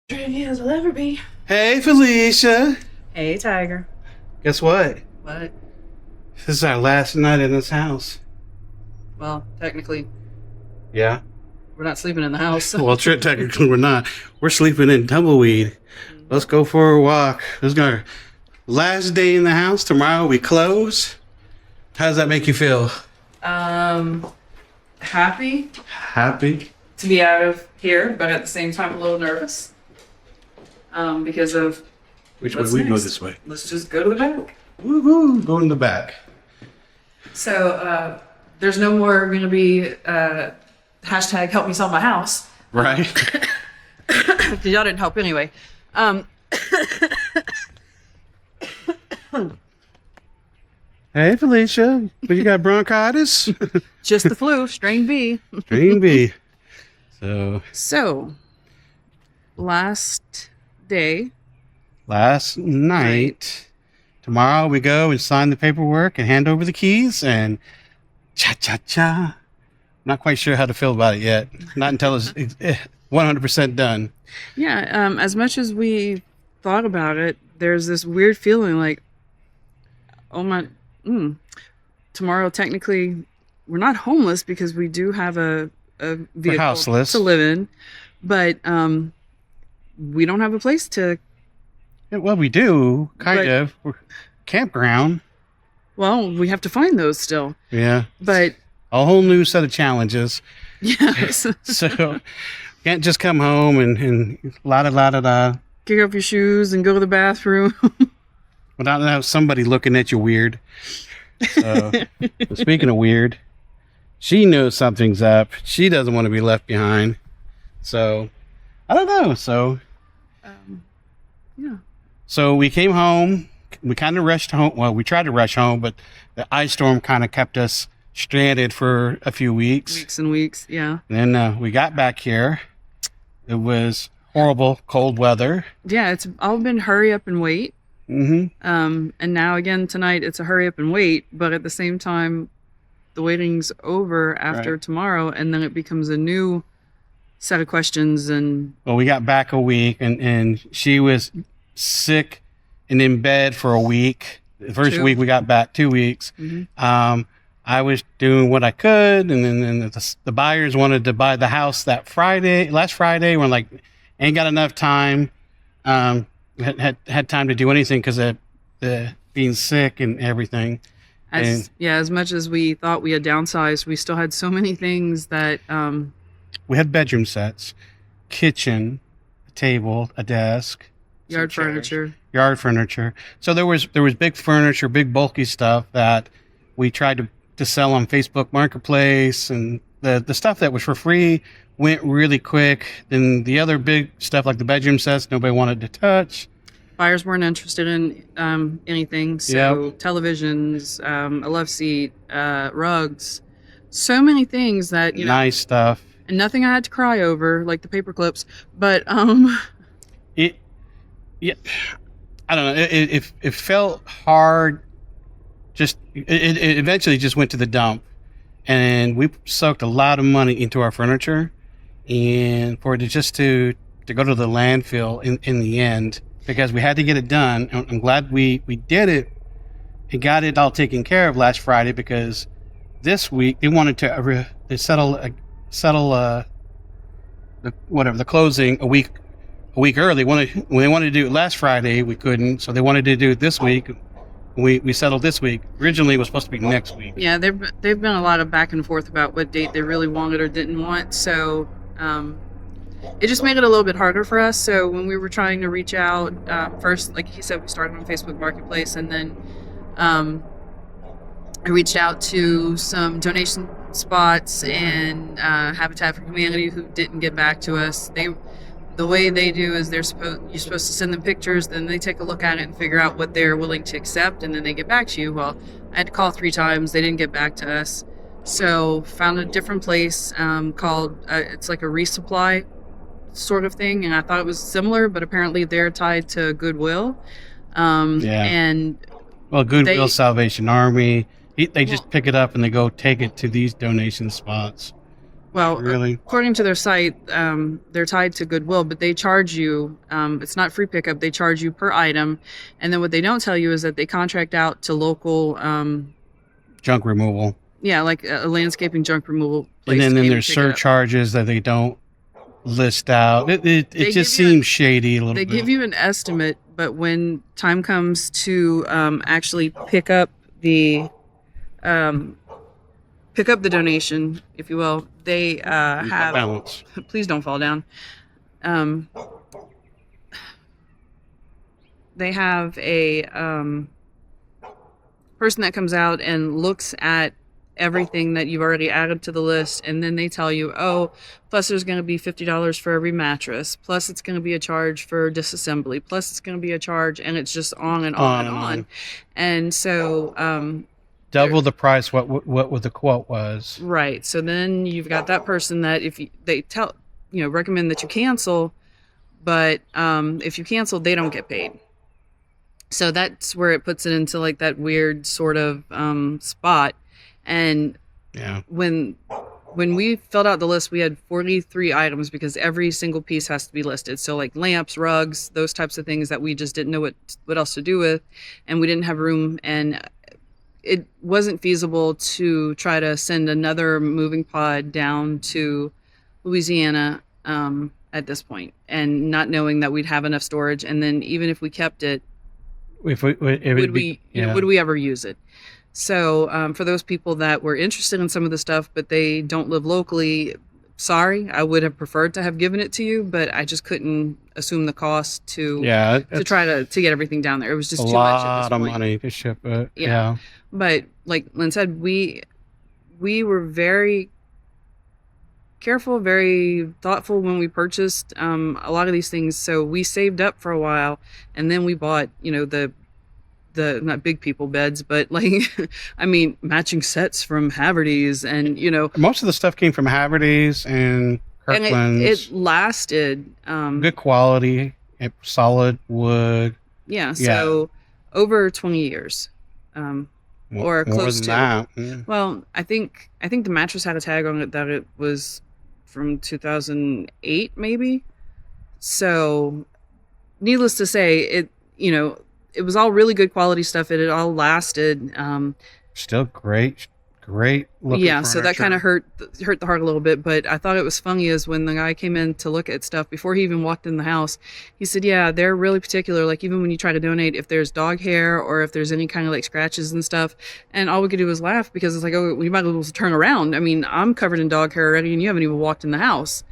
Trendy as I'll ever be. Hey, Felicia. Hey, Tiger. Guess what? What? This is our last night in this house. Well, technically, Yeah? we're not sleeping in the house. Well, technically we're not. We're sleeping in Tumbleweed. Let's go for a walk. This is our last day in the house. Tomorrow we close. How does that make you feel? Happy Happy? to be out of here, but at the same time a little nervous. Because of Which way? what's We go next. this way. Let's just go to the back. Woohoo! Go in the back. So, there's no more going to be hashtag help me sell my house. Right? Because y'all didn't help anyway. Hey, Felicia. You got bronchitis? Just the flu, strain B. Dream B. So, last day. Last night. Tomorrow we go and sign the paperwork and hand over the keys and cha-cha-cha. Not quite sure how to feel about it yet. Not until it's 100% done. Yeah, as much as we thought about it, there's this weird feeling like, oh my, tomorrow technically we're not homeless because we do have a vehicle houseless. to live in, but we don't have a place to. Yeah, well, we do, kind of. We're campground. Well, we have to find those still. Yeah. But A whole new set of challenges. yes, So can't just come home and la-da-la-da-da kick off your shoes and go to the bathroom. without have somebody looking at you weird. So, speaking of weird, she knows something's up. She doesn't want to be left behind. So, I don't know. So, Yeah. So we came home. We kind of rushed home. Well, we tried to rush home, but the ice storm kind of kept us stranded for a few weeks. Weeks and weeks, yeah. And then we got back here. It was horrible, cold weather. Yeah, it's all been hurry up and wait. Mm-hmm. And now again tonight it's a hurry up and wait, but at the same time the waiting's over after Right. tomorrow, and then it becomes a new set of questions. And Well, we got back a week, and she was sick and in bed for a week. The first 2. week we got back 2 weeks. Mhm. I was doing what I could, and then the buyers wanted to buy the house last Friday. We're like, ain't got enough time. Had time to do anything because of the being sick and everything. as much as we thought we had downsized, we still had so many things that We had bedroom sets, kitchen, a table, a desk, yard some chairs, furniture. yard furniture. So there was big furniture, big bulky stuff that we tried to sell on Facebook Marketplace, and the stuff that was for free went really quick. Then the other big stuff like the bedroom sets, nobody wanted to touch. Buyers weren't interested in anything. So televisions, a love seat, rugs, so many things that Nice stuff. and nothing I had to cry over, like the paper clips. But Yeah, I don't know. It felt hard. It eventually just went to the dump, and we soaked a lot of money into our furniture, and for it to go to the landfill in the end, because we had to get it done. And I'm glad we did it and got it all taken care of last Friday, because this week they wanted to settle the closing a week early. When they wanted to do it last Friday, we couldn't, so they wanted to do it this week. We settled this week. Originally, it was supposed to be next week. yeah, they've been a lot of back and forth about what date they really wanted or didn't want. So it just made it a little bit harder for us. So when we were trying to reach out, first, like he said, we started on Facebook Marketplace, and then I reached out to some donation spots and Habitat for Humanity, who didn't get back to us. The way they do is you're supposed to send them pictures, then they take a look at it and figure out what they're willing to accept, and then they get back to you. Well, I had to call 3 times. They didn't get back to us. So found a different place called, it's like a resupply sort of thing, and I thought it was similar, but apparently they're tied to Goodwill. And Well, Goodwill, Salvation Army, they just pick it up and they go take it to these donation spots. Well, Really? according to their site, they're tied to Goodwill, but they charge you. It's not free pickup. They charge you per item, and then what they don't tell you is that they contract out to local, Junk removal. yeah, like a landscaping junk removal And place. then came to there's pick it up. surcharges that they don't list out. It They just give you seems shady a little They bit. give you an estimate, but when time comes to actually pick up the donation, if you will, they have. balance. Please don't fall down. They have a person that comes out and looks at everything that you've already added to the list, and then they tell you, oh, plus there's going to be $50 for every mattress, plus it's going to be a charge for disassembly, plus it's going to be a charge, and it's just on and on and on. And so double the price what the quote was. right, so then you've got that person that they tell, recommend that you cancel, but if you cancel, they don't get paid. So that's where it puts it into like that weird sort of spot. And Yeah. when we filled out the list, we had 43 items because every single piece has to be listed. So like lamps, rugs, those types of things that we just didn't know what else to do with, and we didn't have room, and it wasn't feasible to try to send another moving pod down to Louisiana at this point, and not knowing that we'd have enough storage. And then even if we kept it, would we ever use it? So for those people that were interested in some of the stuff, but they don't live locally, sorry, I would have preferred to have given it to you, but I just couldn't assume the cost to try to get everything down there. It was just too much at this point. A lot of money to ship it. Yeah. But like Lynn said, we were very careful, very thoughtful when we purchased a lot of these things. So we saved up for a while, and then we bought, the not big people beds, but like, I mean, matching sets from Haverty's, and most of the stuff came from Haverty's and Kirkland's. And it lasted. Good quality, solid wood. Yeah. So over 20 years. Or close to that. Yeah. Well, I think the mattress had a tag on it that it was from 2008, maybe. So, needless to say, it was all really good quality stuff. It had all lasted. Still great looking. Yeah, so that furniture. kind of hurt the heart a little bit. But I thought it was funny is when the guy came in to look at stuff before he even walked in the house, he said, yeah, they're really particular. Like even when you try to donate, if there's dog hair or if there's any kind of like scratches and stuff, and all we could do was laugh because it's like, oh, we might be able to turn around. I mean, I'm covered in dog hair already, and you haven't even walked in the house.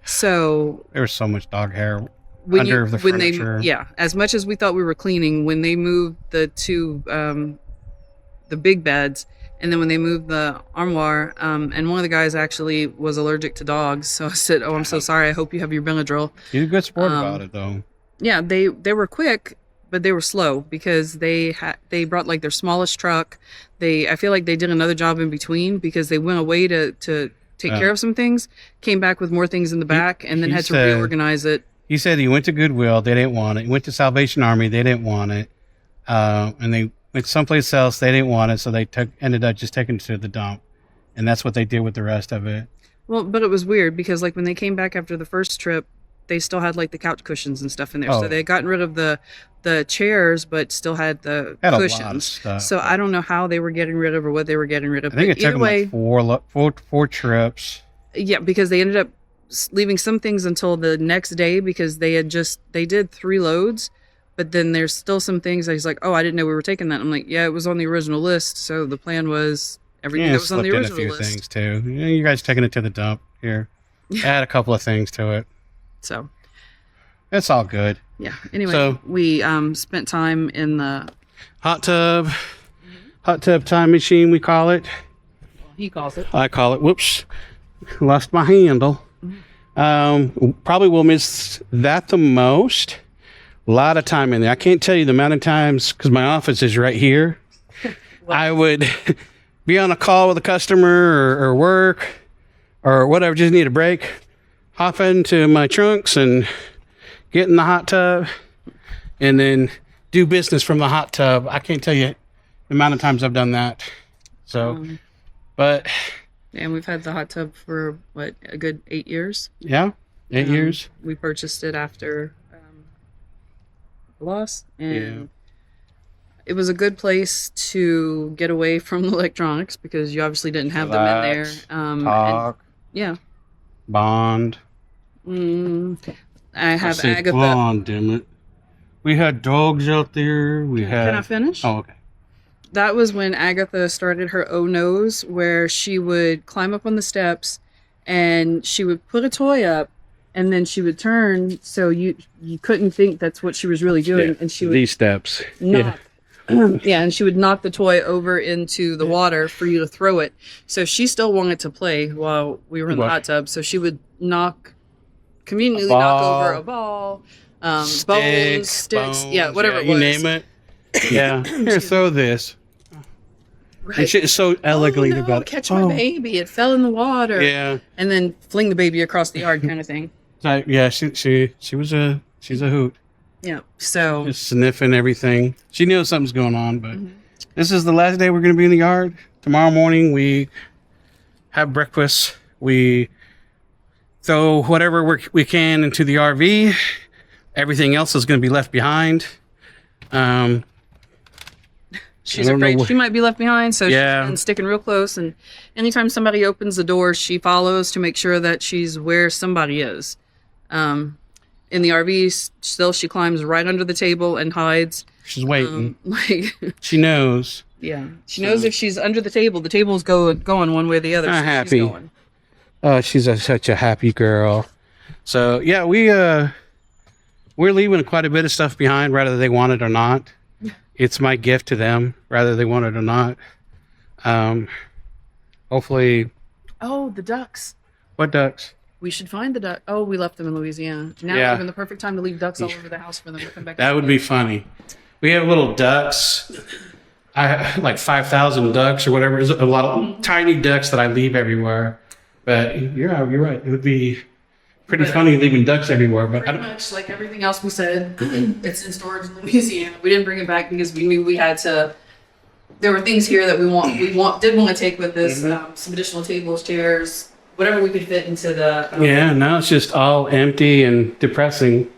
So there was so much dog hair under the furniture. As much as we thought we were cleaning, when they moved the two, the big beds, and then when they moved the armoire, and one of the guys actually was allergic to dogs, so I said, "Oh, I'm so sorry. I hope you have your Benadryl." He's a good sport about it, though. Yeah, they were quick, but they were slow because they brought like their smallest truck. I feel like they did another job in between because they went away to take care of some things, came back with more things in the back, and then had to reorganize it. He said he went to Goodwill, they didn't want it. He went to Salvation Army, they didn't want it, and they went someplace else, they didn't want it, so they ended up just taking it to the dump, and that's what they did with the rest of it. Well, but it was weird because like when they came back after the first trip, they still had like the couch cushions and stuff in there. So they had gotten rid of the chairs, but still had the cushions. A lot of stuff. So I don't know how they were getting rid of or what they were getting rid of. I think it took them like four trips. Yeah, because they ended up leaving some things until the next day because they did 3 loads. But then there's still some things that he's like, oh, I didn't know we were taking that. I'm like, yeah, it was on the original list. So the plan was everything that was on the original list. A few things too. Yeah, you guys taking it to the dump here. Add a couple of things to it. So it's all good. Yeah. Anyway, we spent time in the hot tub time machine, we call it. He calls it. I call it. Whoops, lost my handle. Probably will miss that the most. A lot of time in there. I can't tell you the amount of times, because my office is right here. I would be on a call with a customer or work or whatever, just need a break, hop into my trunks and get in the hot tub and then do business from the hot tub. I can't tell you the amount of times I've done that. So, but And we've had the hot tub for what, a good 8 years. Yeah, 8 years. We purchased it after the loss, and it was a good place to get away from the electronics because you obviously didn't have them in there. Talk, yeah. bond. I have said Agatha. Bond, damn it. We had dogs out there. Can I finish? Oh, okay. That was when Agatha started her O nose, where she would climb up on the steps and she would put a toy up and then she would turn so you couldn't think that's what she was really doing. And she would these steps. knock. Yeah, and she would knock the toy over into the water for you to throw it. So she still wanted to play while we were in the hot tub. So she would conveniently knock over a ball, bones, sticks, yeah, whatever it was. You name it. Yeah. Here, throw this. Right. And she's so elegantly about it. Catch my baby. It fell in the water. Yeah. And then fling the baby across the yard kind of thing. So, yeah, she's a hoot. Yeah. So Just sniffing everything. She knows something's going on, but this is the last day we're going to be in the yard. Tomorrow morning we have breakfast. We throw whatever we can into the RV. Everything else is going to be left behind. She's afraid she might be left behind, so she's been sticking real close. And anytime somebody opens the door, she follows to make sure that she's where somebody is. In the RV, still she climbs right under the table and hides. She's waiting. She knows. Yeah, she knows if she's under the table's going one way or the other. So happy. She's going. Oh, she's such a happy girl. So yeah, we're leaving quite a bit of stuff behind, whether they want it or not. It's my gift to them, whether they want it or not. Hopefully. Oh, the ducks. What ducks? We should find the duck. Oh, we left them in Louisiana. Now would have been the perfect time to leave ducks all over the house for them to come back. That would be funny. We have little ducks. Like 5,000 ducks or whatever. There's a lot of tiny ducks that I leave everywhere. But you're right. It would be pretty funny leaving ducks everywhere. But pretty much like everything else we said, it's in storage in Louisiana. We didn't bring it back because we knew we had to. There were things here that we did want to take with us. Some additional tables, chairs, whatever we could fit into the. Yeah, now it's just all empty and depressing.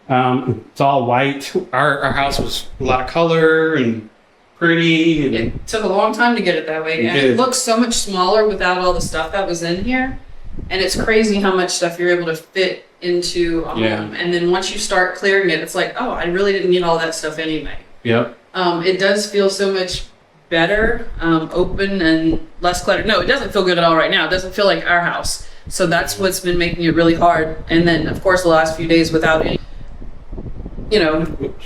It's all white. Our house was a lot of color and pretty. And it took a long time to get it that way, and it looks so much smaller without all the stuff that was in here. And it's crazy how much stuff you're able to fit into a home. And then once you start clearing it, it's like, oh, I really didn't need all that stuff anyway. Yep. It does feel so much better, open and less cluttered. No, it doesn't feel good at all right now. It doesn't feel like our house. So that's what's been making it really hard. And then, of course, the last few days without any,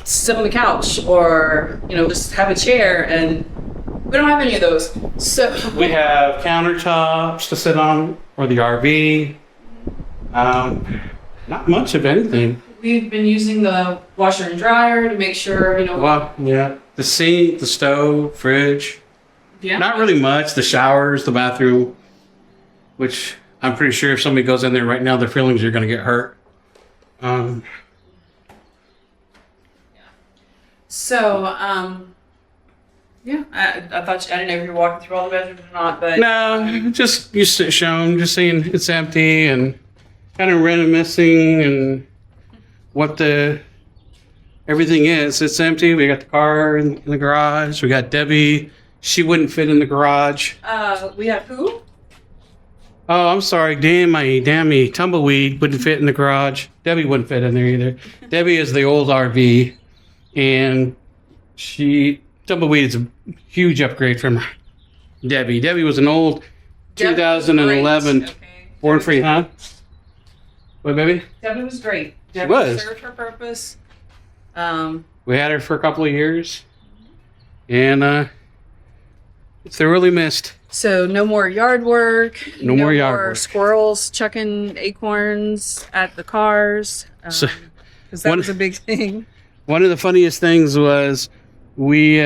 sit on the couch or, just have a chair, and we don't have any of those. So we have countertops to sit on, or the RV. Not much of anything. We've been using the washer and dryer to make sure, Well, yeah. The sink, the stove, fridge. Yeah. Not really much. The showers, the bathroom, which I'm pretty sure if somebody goes in there right now, their feelings are going to get hurt. So, yeah, I thought I didn't know if you were walking through all the bedrooms or not, but no, just you shown, just seeing it's empty and kind of reminiscing and what everything is. It's empty. We got the car in the garage. We got Debbie. She wouldn't fit in the garage. We have who? Oh, I'm sorry. Damn me. Tumbleweed wouldn't fit in the garage. Debbie wouldn't fit in there either. Debbie is the old RV, and Tumbleweed is a huge upgrade from Debbie. Debbie was an old 2011 born free, huh? What, baby? Debbie was great. Debbie was. Served her purpose. We had her for a couple of years, and thoroughly missed. So no more yard work. No more yard work. Squirrels chucking acorns at the cars. Because that was a big thing. One of the funniest things was we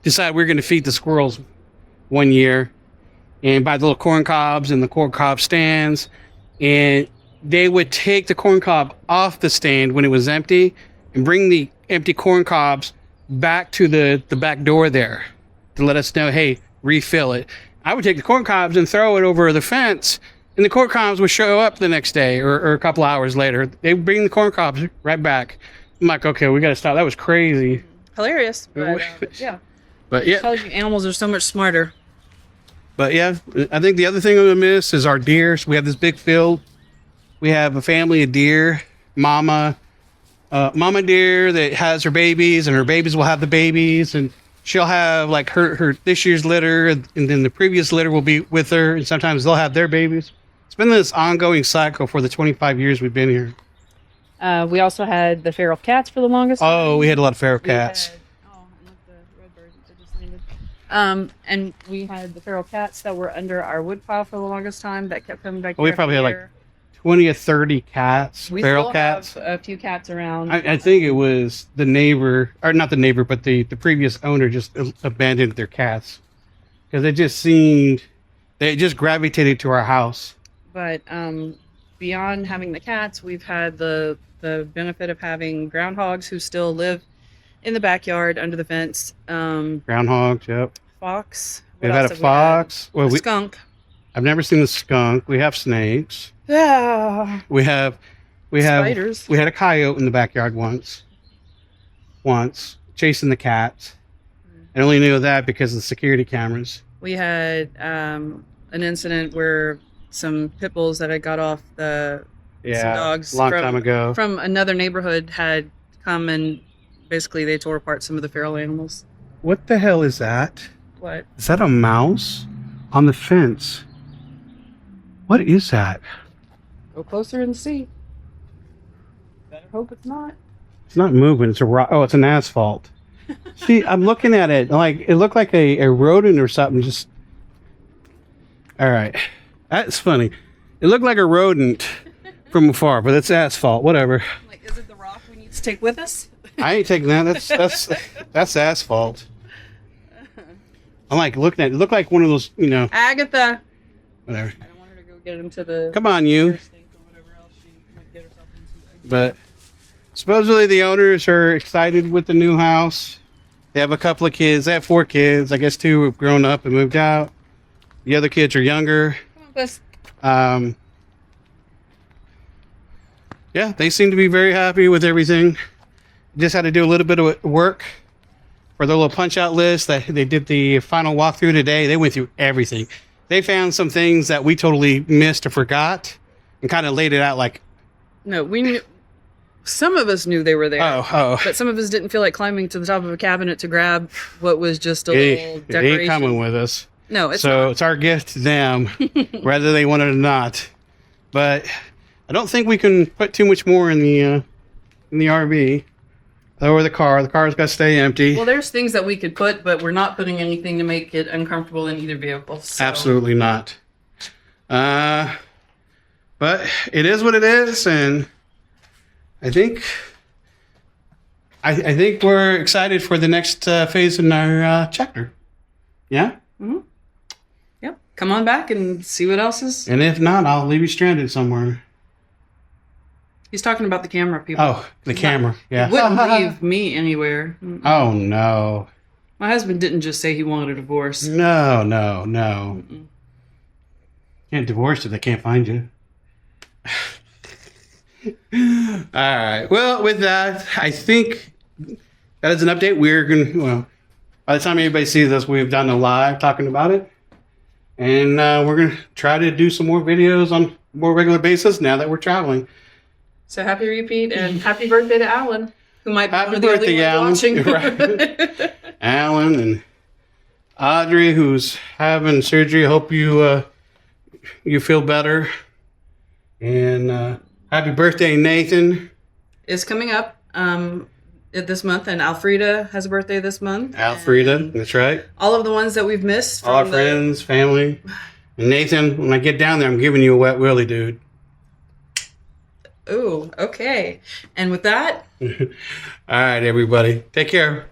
decided we were going to feed the squirrels one year and buy the little corn cobs and the corn cob stands. And they would take the corn cob off the stand when it was empty and bring the empty corn cobs back to the back door there to let us know, hey, refill it. I would take the corn cobs and throw it over the fence, and the corn cobs would show up the next day or a couple hours later. They would bring the corn cobs right back. I'm like, okay, we got to stop. That was crazy. Hilarious. But yeah. But yeah. It tells you animals are so much smarter. But yeah, I think the other thing I'm going to miss is our deer. So we have this big field. We have a family of deer, mama deer that has her babies, and her babies will have the babies, and she'll have like her this year's litter, and then the previous litter will be with her, and sometimes they'll have their babies. It's been this ongoing cycle for the 25 years we've been here. We also had the feral cats for the longest time. Oh, we had a lot of feral cats. And the redbirds that just landed. And we had the feral cats that were under our woodpile for the longest time that kept coming back. We probably had like 20 or 30 cats, we feral still cats. have a few cats around. I think it was the neighbor, or not the neighbor, but the previous owner just abandoned their cats because they just gravitated to our house. But beyond having the cats, we've had the benefit of having groundhogs who still live in the backyard under the fence. Groundhogs, yep. Fox. We've had a fox. A skunk. I've never seen the skunk. We have snakes. Yeah. We have Spiders. We had a coyote in the backyard once chasing the cats. I only knew that because of the security cameras. We had an incident where some pit bulls that had got off some dogs long time ago from another neighborhood had come, and basically they tore apart some of the feral animals. What the hell is that? What? Is that a mouse on the fence? What is that? Go closer and see. Better hope it's not. It's not moving. It's a rock. Oh, it's an asphalt. See, I'm looking at it. Like it looked like a rodent or something. Just all right. That's funny. It looked like a rodent from afar, but it's asphalt. Whatever. Like, is it the rock we need to take with us? I ain't taking that. That's asphalt. I'm like looking at it. It looked like one of those, Agatha. Whatever. I don't want her to go get into the. Come on, you. Stink or whatever else she might get herself into. But supposedly the owners are excited with the new house. They have a couple of kids. They have 4 kids. I guess 2 have grown up and moved out. The other kids are younger. Come on, Gus. Yeah, they seem to be very happy with everything. Just had to do a little bit of work for their little punch-out list. They did the final walkthrough today. They went through everything. They found some things that we totally missed or forgot and kind of laid it out like... No, we knew. Some of us knew they were there. Oh. But some of us didn't feel like climbing to the top of a cabinet to grab what was just a little decoration. They ain't coming with us. No, it's so not. It's our gift to them, whether they want it or not. But I don't think we can put too much more in the RV or the car. The car's got to stay empty. Well, there's things that we could put, but we're not putting anything to make it uncomfortable in either vehicle. So. Absolutely not. But it is what it is, and I think we're excited for the next phase in our chapter. Yeah. Mm-hmm. Yep. Come on back and see what else is. And if not, I'll leave you stranded somewhere. He's talking about the camera, people. Oh, the camera. Yeah. He wouldn't leave me anywhere. Mm-mm. Oh, no. My husband didn't just say he wanted a divorce. No. Mm-mm. Can't divorce if they can't find you. All right. Well, with that, I think that is an update. We're going to, by the time anybody sees us, we've done a live talking about it. And we're going to try to do some more videos on a more regular basis now that we're traveling. So happy repeat and happy birthday to Alan, who might be Happy one of the birthday, Alan. watching. Right. Alan and Audrey, who's having surgery. I hope you feel better. And happy birthday, Nathan. Is coming up this month, and Alfreda has a birthday this month. Alfreda, that's right. All of the ones that we've missed. All our friends, family. And Nathan, when I get down there, I'm giving you a wet willy, dude. Ooh, okay. And with that... All right, everybody. Take care.